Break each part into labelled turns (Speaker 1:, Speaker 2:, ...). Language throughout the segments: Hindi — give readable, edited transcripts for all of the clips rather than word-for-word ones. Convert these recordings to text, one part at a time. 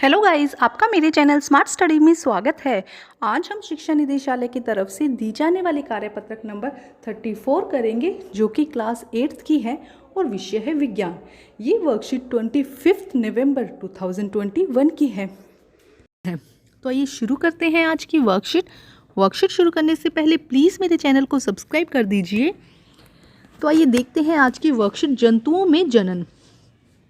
Speaker 1: हेलो गाइस, आपका मेरे चैनल स्मार्ट स्टडी में स्वागत है। आज हम शिक्षा निदेशालय की तरफ से दी जाने वाली कार्यपत्रक नंबर 34 करेंगे, जो कि क्लास 8th की है और विषय है विज्ञान। ये वर्कशीट 25 नवंबर 2021 की है। तो आइए शुरू करते हैं आज की वर्कशीट शुरू करने से पहले प्लीज़ मेरे चैनल को सब्सक्राइब कर दीजिए। तो आइए देखते हैं आज की वर्कशीट, जंतुओं में जनन।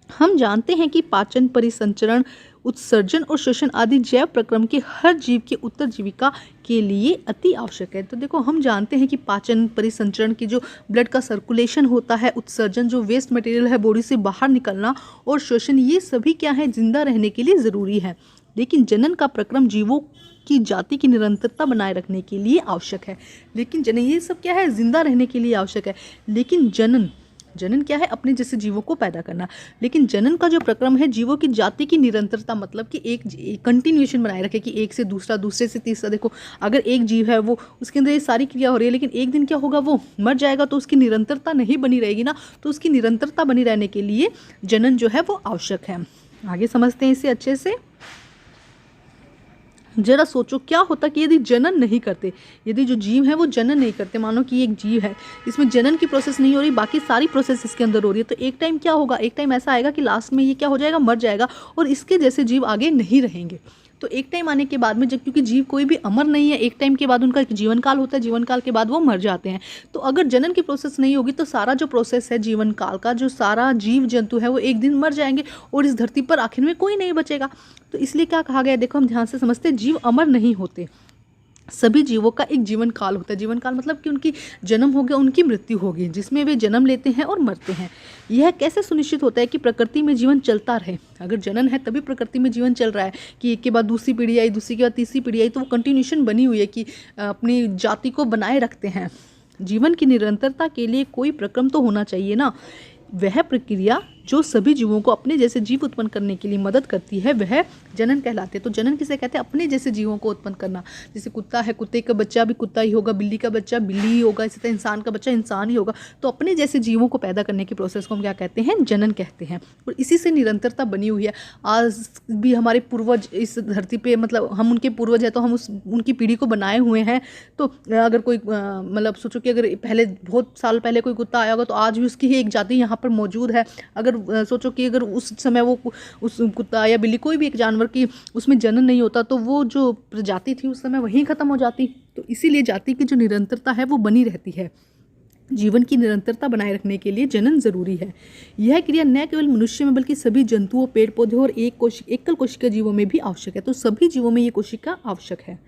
Speaker 1: हम जानते हैं कि पाचन, परिसंचरण, उत्सर्जन और श्वसन आदि जैव प्रक्रम के हर जीव के उत्तरजीविका के लिए अति आवश्यक है। तो देखो, हम जानते हैं कि पाचन, परिसंचरण की जो ब्लड का सर्कुलेशन होता है, उत्सर्जन जो वेस्ट मटेरियल है बॉडी से बाहर निकलना, और श्वसन, ये सभी क्या है, जिंदा रहने के लिए ज़रूरी है। लेकिन जनन का प्रक्रम जीवों की जाति की निरंतरता बनाए रखने के लिए आवश्यक है। लेकिन जनन, ये सब क्या है, जिंदा रहने के लिए आवश्यक है। लेकिन जनन क्या है, अपने जैसे जीवों को पैदा करना। लेकिन जनन का जो प्रक्रम है, जीवों की जाति की निरंतरता, मतलब कि एक कंटिन्यूएशन बनाए रखे, कि एक से दूसरा, दूसरे से तीसरा। देखो, अगर एक जीव है, वो उसके अंदर ये सारी क्रिया हो रही है, लेकिन एक दिन क्या होगा, वो मर जाएगा, तो उसकी निरंतरता नहीं बनी रहेगी ना। तो उसकी निरंतरता बनी रहने के लिए जनन जो है वो आवश्यक है। आगे समझते हैं इसे अच्छे से। जरा सोचो, क्या होता कि यदि जनन नहीं करते, यदि जो जीव है वो जनन नहीं करते, मानो कि एक जीव है, इसमें जनन की प्रोसेस नहीं हो रही, बाकी सारी प्रोसेस इसके अंदर हो रही है, तो एक टाइम क्या होगा, एक टाइम ऐसा आएगा कि लास्ट में ये क्या हो जाएगा, मर जाएगा, और इसके जैसे जीव आगे नहीं रहेंगे। तो एक टाइम आने के बाद में, जब क्योंकि जीव कोई भी अमर नहीं है, एक टाइम के बाद उनका एक जीवन काल होता है, जीवन काल के बाद वो मर जाते हैं। तो अगर जनन की प्रोसेस नहीं होगी, तो सारा जो प्रोसेस है जीवन काल का, जो सारा जीव जंतु है, वो एक दिन मर जाएंगे, और इस धरती पर आखिर में कोई नहीं बचेगा। तो इसलिए क्या कहा गया, देखो हम ध्यान से समझते हैं, जीव अमर नहीं होते, सभी जीवों का एक जीवन काल होता है। जीवन काल मतलब कि उनकी जन्म हो गया, उनकी मृत्यु होगी, जिसमें वे जन्म लेते हैं और मरते हैं। यह कैसे सुनिश्चित होता है कि प्रकृति में जीवन चलता रहे। अगर जनन है तभी प्रकृति में जीवन चल रहा है, कि एक के बाद दूसरी पीढ़ी आई, दूसरी के बाद तीसरी पीढ़ी आई, तो वो कंटिन्यूएशन बनी हुई है, कि अपनी जाति को बनाए रखते हैं। जीवन की निरंतरता के लिए कोई प्रक्रम तो होना चाहिए ना। वह प्रक्रिया जो सभी जीवों को अपने जैसे जीव उत्पन्न करने के लिए मदद करती है, वह जनन कहलाते हैं। तो जनन किसे कहते हैं, अपने जैसे जीवों को उत्पन्न करना। जैसे कुत्ता है, कुत्ते का बच्चा भी कुत्ता ही होगा, बिल्ली का बच्चा बिल्ली ही होगा, इसी तरह इंसान का बच्चा इंसान ही होगा। तो अपने जैसे जीवों को पैदा करने की प्रोसेस को हम क्या कहते हैं, जनन कहते हैं। और इसी से निरंतरता बनी हुई है। आज भी हमारे पूर्वज इस धरती पे, मतलब हम उनके पूर्वज हैं, तो हम उनकी पीढ़ी को बनाए हुए हैं। तो अगर कोई मतलब सोचो कि अगर पहले बहुत साल पहले कोई कुत्ता आया होगा, तो आज भी उसकी ही एक जाति यहाँ पर मौजूद है। अगर सोचो कि अगर उस समय वो उस कुत्ता या बिल्ली, कोई भी एक जानवर की उसमें जनन नहीं होता, तो वो जो प्रजाति थी उस समय वहीं खत्म हो जाती। तो इसीलिए जाति की जो निरंतरता है वो बनी रहती है। जीवन की निरंतरता बनाए रखने के लिए जनन जरूरी है। यह क्रिया न केवल मनुष्य में बल्कि सभी जंतुओं, पेड़ पौधे और एकल कोशिका जीवों में भी आवश्यक है। तो सभी जीवों में ये कोशिका आवश्यक है।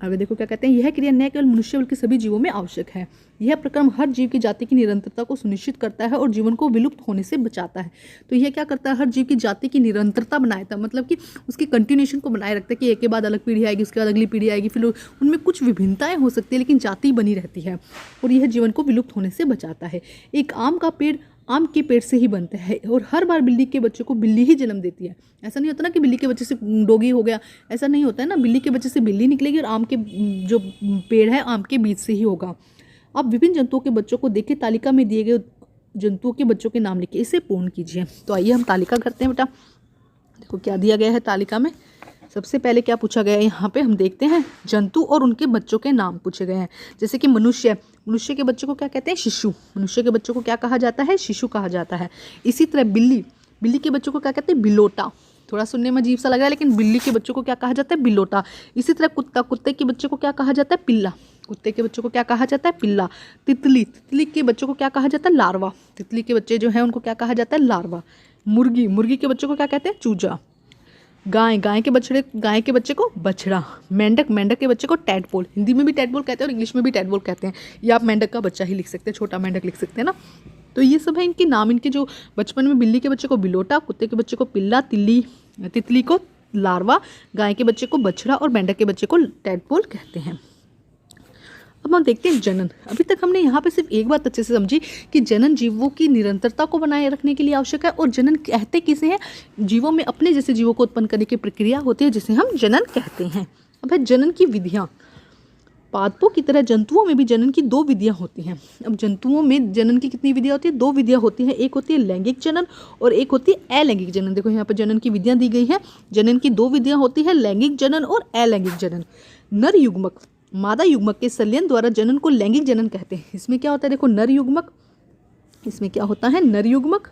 Speaker 1: आगे देखो क्या कहते हैं, यह क्रिया न केवल मनुष्य बल्कि सभी जीवों में आवश्यक है। यह प्रक्रम हर जीव की जाति की निरंतरता को सुनिश्चित करता है और जीवन को विलुप्त होने से बचाता है। तो यह क्या करता है, हर जीव की जाति की निरंतरता बनाता है, मतलब कि उसकी कंटिन्यूएशन को बनाए रखता है, कि एक के बाद अलग पीढ़ी आएगी, उसके बाद अगली पीढ़ी आएगी, फिर उनमें कुछ विभिन्नताएं हो सकती है, लेकिन जाति बनी रहती है, और यह जीवन को विलुप्त होने से बचाता है। एक आम का पेड़ आम के पेड़ से ही बनता है, और हर बार बिल्ली के बच्चों को बिल्ली ही जन्म देती है। ऐसा नहीं होता ना कि बिल्ली के बच्चे से डॉगी हो गया, ऐसा नहीं होता है ना। बिल्ली के बच्चे से बिल्ली निकलेगी, और आम के जो पेड़ है आम के बीज से ही होगा। अब विभिन्न जंतुओं के बच्चों को देखिए, तालिका में दिए गए जंतुओं के बच्चों के नाम लिखिए, इसे पूर्ण कीजिए। तो आइए हम तालिका करते हैं बेटा। देखो क्या दिया गया है तालिका में। सबसे पहले क्या पूछा गया है, यहाँ पे हम देखते हैं जंतु और उनके बच्चों के नाम पूछे गए हैं। जैसे कि मनुष्य के बच्चों को क्या कहते हैं, शिशु। मनुष्य के बच्चों को क्या कहा जाता है, शिशु कहा जाता है। इसी तरह बिल्ली के बच्चों को क्या कहते हैं, बिलोटा। थोड़ा सुनने में अजीब सा लग रहा है, लेकिन बिल्ली के बच्चों को क्या कहा जाता है, बिलोटा। इसी तरह कुत्ते के बच्चे को क्या कहा जाता है, पिल्ला। कुत्ते के बच्चों को क्या कहा जाता है, पिल्ला। तितली के बच्चों को क्या कहा जाता है, लार्वा। तितली के बच्चे जो हैं उनको क्या कहा जाता है, लार्वा। मुर्गी के बच्चों को क्या कहते हैं, चूजा। गाय के बच्चे को बछड़ा। मेंढक के बच्चे को टैडपोल। हिंदी में भी टैडपोल कहते हैं और इंग्लिश में भी टैडपोल कहते हैं। या आप मेंढक का बच्चा ही लिख सकते हैं, छोटा मेंढक लिख सकते हैं ना। तो ये सब है इनके नाम। इनके जो बचपन में बिल्ली के बच्चे को बिलोटा, कुत्ते के बच्चे को पिल्ला, तितली को लार्वा, गाय के बच्चे को बछड़ा और मेंढक के बच्चे को टैडपोल कहते हैं। अब हम देखते हैं जनन। अभी तक हमने यहाँ पे सिर्फ एक बात अच्छे से समझी कि जनन जीवों की निरंतरता को बनाए रखने के लिए आवश्यक है, और जनन कहते किसे हैं, जीवों में अपने जैसे जीवों को उत्पन्न करने की प्रक्रिया होती है, जिसे हम जनन कहते हैं। अब है जनन की विधियाँ। जनन की विधियाँ, जैसे कि जनन की प्रक्रिया, जनन की प्रक्रिया में 2 चरण होते हैं। पहला चरण होता है अंडोत्पत्ति, दूसरा चरण होता है प्रजनन। अंडोत्पत्ति में क्या होता है, 2 अंडे उत्पन्न होते हैं, और प्रजनन में क्या होता है, 2 अंडे उत्पन्न होते हैं। अब है जनन की विधियाँ। पादपों की तरह जंतुओं में भी जनन की 2 विधियां होती हैं। अब जंतुओं में जनन की कितनी विधियां होती है? 2 विधियां होती हैं। एक होती है लैंगिक जनन और एक होती है अलैंगिक जनन। देखो यहाँ पर जनन की विधियां दी गई हैं। जनन की 2 विधियां होती है, लैंगिक जनन और अलैंगिक जनन। नर युग्मक मादा युग्मक के संलयन द्वारा जनन को लैंगिक जनन कहते हैं। इसमें क्या होता है? देखो नर युग्मक, इसमें क्या होता है? नर युग्मक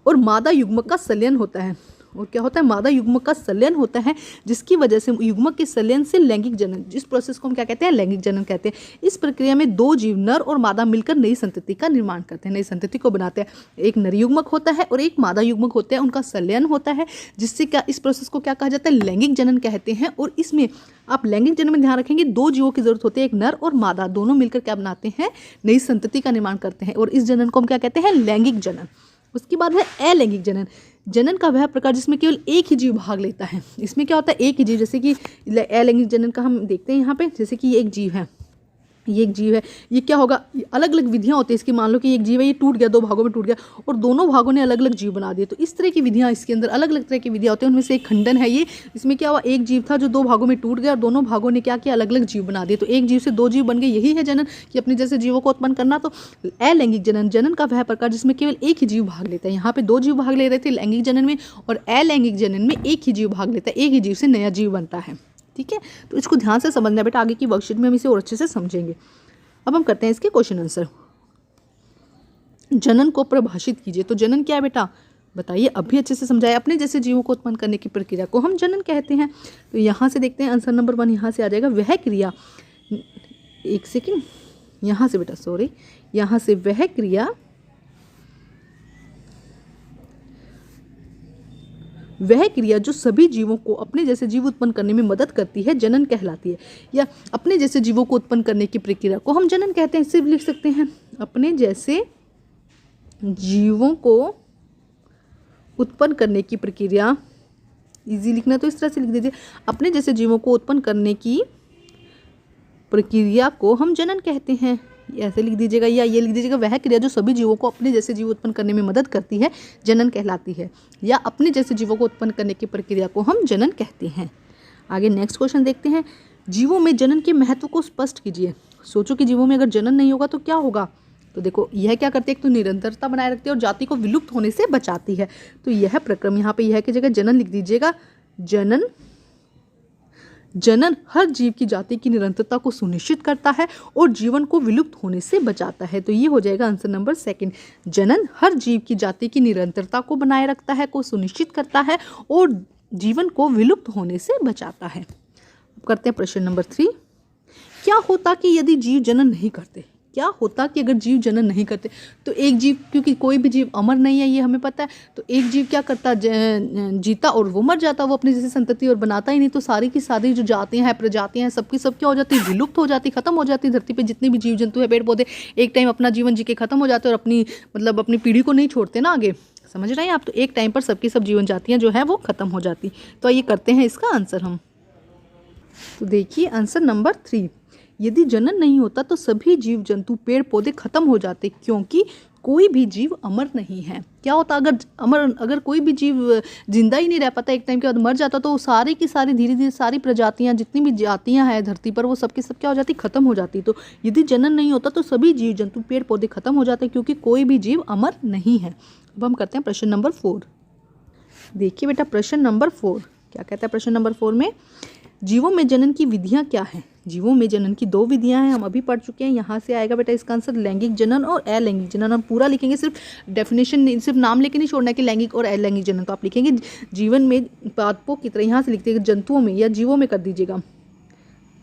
Speaker 1: और मादा युग्मक का संलयन होता है। और क्या होता है? मादा युग्मक का संलयन होता है, जिसकी वजह से युग्मक के संलयन से लैंगिक जनन, जिस प्रोसेस को हम क्या कहते हैं? लैंगिक जनन कहते हैं। इस प्रक्रिया में 2 जीव नर और मादा मिलकर नई संतति का निर्माण करते हैं, नई संतति को बनाते हैं। एक नर युग्मक होता है और एक मादा युग्मक होता है, उनका संलयन होता है, जिससे क्या इस प्रोसेस को क्या कहा जाता है? लैंगिक जनन कहते हैं। और इसमें आप लैंगिक जनन में ध्यान रखेंगे 2 जीवों की जरूरत होती है, एक नर और मादा, दोनों मिलकर क्या बनाते हैं? नई संतति का निर्माण करते हैं। और इस जनन को हम क्या कहते हैं? लैंगिक जनन। उसके बाद है अलैंगिक जनन। जनन का वह प्रकार जिसमें केवल एक ही जीव भाग लेता है। इसमें क्या होता है? एक ही जीव, जैसे कि अलैंगिक जनन का हम देखते हैं यहाँ पे, जैसे कि ये एक जीव है, ये एक जीव है, ये क्या होगा? अलग अलग विधियां होती है इसकी। मान लो कि एक जीव है, ये टूट गया, 2 भागों में टूट गया और दोनों भागों ने अलग अलग जीव बना दिए। तो इस तरह की विधियां इसके अंदर, अलग अलग तरह की विधियां होती हैं। उनमें से एक खंडन है ये। इसमें क्या हुआ? एक जीव था जो 2 भागों में टूट गया और दोनों भागों ने क्या किया? अलग अलग जीव बना दिए। तो एक जीव से 2 जीव बन गए, यही है जनन, कि अपने जैसे जीवों को उत्पन्न करना। तो अलैंगिक जनन, जनन का वह प्रकार जिसमें केवल एक ही जीव भाग लेता है। यहाँ पे 2 जीव भाग ले रहे थे लैंगिक जनन में, और अलैंगिक जनन में एक ही जीव भाग लेता है, एक ही जीव से नया जीव बनता है। ठीक है, तो इसको ध्यान से समझना बेटा, आगे की वर्कशीट में हम इसे और अच्छे से समझेंगे। अब हम करते हैं इसके क्वेश्चन आंसर। जनन को परिभाषित कीजिए। तो जनन क्या है बेटा? बताइए, अभी अच्छे से समझाए। अपने जैसे जीवों को उत्पन्न करने की प्रक्रिया को हम जनन कहते हैं। तो यहाँ से देखते हैं आंसर नंबर 1 यहाँ से आ जाएगा। वह क्रिया, एक सेकेंड, यहाँ से बेटा, सॉरी, यहाँ से वह क्रिया, वह क्रिया जो सभी जीवों को अपने जैसे जीव उत्पन्न करने में मदद करती है, जनन कहलाती है। या अपने जैसे जीवों को उत्पन्न करने की प्रक्रिया को हम जनन कहते हैं। सिर्फ लिख सकते हैं, अपने जैसे जीवों को उत्पन्न करने की प्रक्रिया, इजी लिखना तो इस तरह से लिख दीजिए, अपने जैसे जीवों को उत्पन्न करने की प्रक्रिया को हम जनन कहते हैं। ऐसे लिख दीजिएगा, या ये लिख दीजिएगा, वह क्रिया जो सभी जीवों को अपने जैसे जीव उत्पन्न करने में मदद करती है, जनन कहलाती है। या अपने जैसे जीवों को उत्पन्न करने की प्रक्रिया को हम जनन कहते हैं। आगे नेक्स्ट क्वेश्चन देखते हैं। जीवों में जनन के महत्व को स्पष्ट कीजिए। सोचो कि जीवों में अगर जनन नहीं होगा तो क्या होगा? तो देखो, यह क्या करती है? एक तो निरंतरता बनाए रखती है और जाति को विलुप्त होने से बचाती है। तो यह प्रक्रम, यहाँ पे यह की जगह जनन लिख दीजिएगा। जनन हर जीव की जाति की निरंतरता को सुनिश्चित करता है और जीवन को विलुप्त होने से बचाता है। तो ये हो जाएगा आंसर नंबर 2। जनन हर जीव की जाति की निरंतरता को बनाए रखता है, को सुनिश्चित करता है और जीवन को विलुप्त होने से बचाता है। अब करते हैं प्रश्न नंबर 3। क्या होता कि यदि जीव जनन नहीं करते? क्या होता कि अगर जीव जनन नहीं करते? तो एक जीव, क्योंकि कोई भी जीव अमर नहीं है, ये हमें पता है, तो एक जीव क्या करता? जीता और वो मर जाता, वो अपनी जैसे संतति और बनाता ही नहीं। तो सारी की सारी जो जातियां हैं, प्रजातियां हैं, सबकी सब क्या हो जाती है? विलुप्त हो जाती, खत्म हो जाती। धरती पे जितने भी जीव जंतु है, पेड़ पौधे, एक टाइम अपना जीवन जी के खत्म हो जाते और अपनी अपनी पीढ़ी को नहीं छोड़ते ना आगे। समझ रहे हैं आप? तो एक टाइम पर सबकी सब जीवन जातियाँ जो है वो खत्म हो जाती। तो ये करते हैं इसका आंसर हम। तो देखिए आंसर नंबर 3। यदि जनन नहीं होता तो सभी जीव जंतु, पेड़ पौधे खत्म हो जाते, क्योंकि कोई भी जीव अमर नहीं है। क्या होता अगर कोई भी जीव जिंदा ही नहीं रह पाता, एक टाइम के बाद मर जाता, तो सारी की सारी धीरे धीरे सारी प्रजातियां, जितनी भी जातियां हैं धरती पर, वो सबकी सब क्या हो जाती? खत्म हो जाती। तो यदि जनन नहीं होता तो सभी जीव जंतु, पेड़ पौधे खत्म हो जाते, क्योंकि कोई भी जीव अमर नहीं है। अब हम करते हैं प्रश्न नंबर 4। देखिए बेटा, प्रश्न नंबर 4 क्या कहता है? प्रश्न नंबर 4 में जीवों में जनन की विधियां क्या हैं? जीवों में जनन की 2 विधियां हैं, हम अभी पढ़ चुके हैं। यहाँ से आएगा बेटा इसका आंसर लैंगिक जनन और अलैंगिक जनन। हम पूरा लिखेंगे, सिर्फ डेफिनेशन, सिर्फ नाम लेके नहीं छोड़ना कि लैंगिक और अलैंगिक जनन। तो आप लिखेंगे जीवन में पादपों की तरह, यहाँ से लिखते हैं जंतुओं में या जीवों में कर दीजिएगा।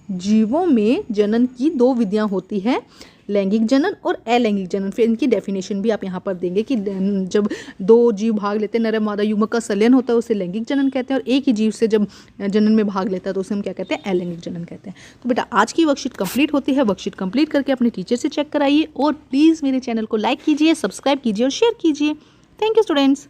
Speaker 1: जीवों में जनन की 2 विधियां होती है, लैंगिक जनन और अलैंगिक जनन। फिर इनकी डेफिनेशन भी आप यहाँ पर देंगे कि जब 2 जीव भाग लेते हैं, नर मादा युग्मक का संलयन होता है, उसे लैंगिक जनन कहते हैं। और एक ही जीव से जब जनन में भाग लेता है तो उसे हम क्या कहते हैं? अलैंगिक जनन कहते हैं। तो बेटा आज की वर्कशीट कंप्लीट होती है। वर्कशीट कंप्लीट करके अपने टीचर से चेक कराइए और प्लीज़ मेरे चैनल को लाइक कीजिए, सब्सक्राइब कीजिए और शेयर कीजिए। Thank you students.